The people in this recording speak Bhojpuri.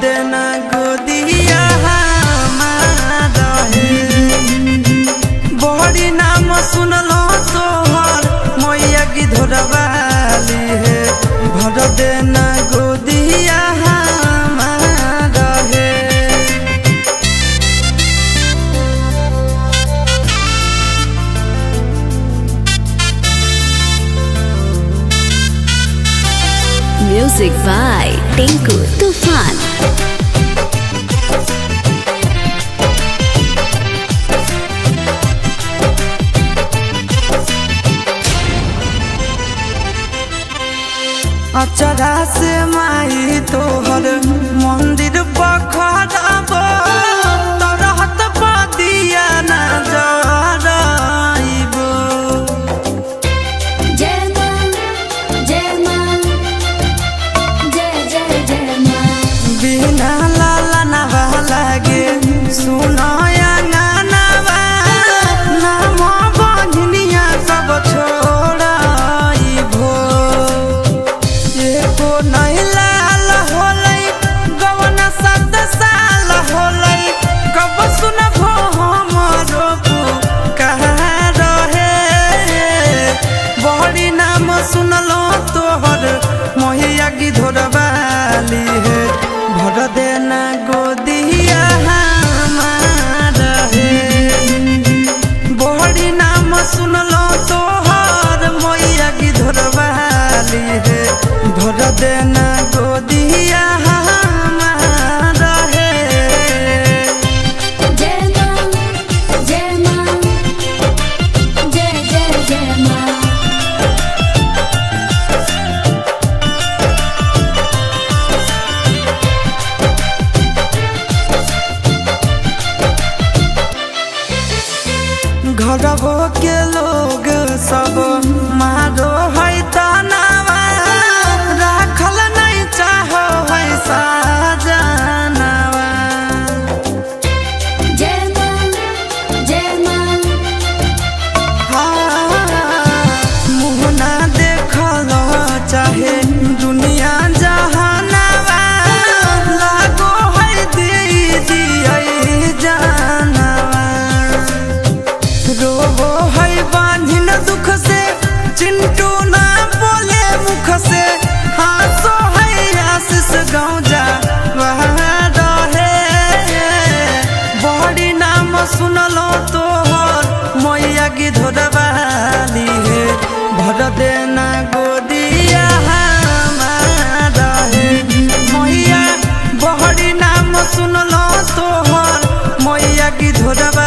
देना गोदिया हमारा है। बड़ी नाम सुनलो तोहर मैया की धोरवाली है। भर देना गोदिया हमारा है। Music by Tinku Tufan। अचरा से माई तोहर मंदिर पखड़ब तरहत पदिया न जराइब। जय मां जय मां जय जय जय मां। बिना लाला नवा लागे सुनाया नानवा नाम बंधनिया सब छोड़ाइबो। एको नहीं लाल होलै गवन सद साल होलै कब सुनबो हमरो पुकार रहे। बड़ी नाम सुनलो तोहर मैया की धोरवाली है। भर देना गोदिया हमारा है। बड़ी नाम सुनलो तोहर मैया की धोरवाली है। भर देना गोदिया हमारा है। जय मां जय मां जय जय जय मां। घरबो के लोग सब मारो है तनावा राखल नहीं चाहो है साजनावा। जय मां जय मां मुँह ना देखल चाहे दुनिया जहानावा लागो है दीदी जानवा। रोबो है बांधिन दुख से चिंटू ना बोले मुख से। हासो है आशीष गाँव जा रहे। बड़ी नाम सुनलो तोहर मैया की धोरवाली है। भर देना गोदिया हमारा है। मैया बड़ी नाम सुनलो तोहर मैया की धोरवाली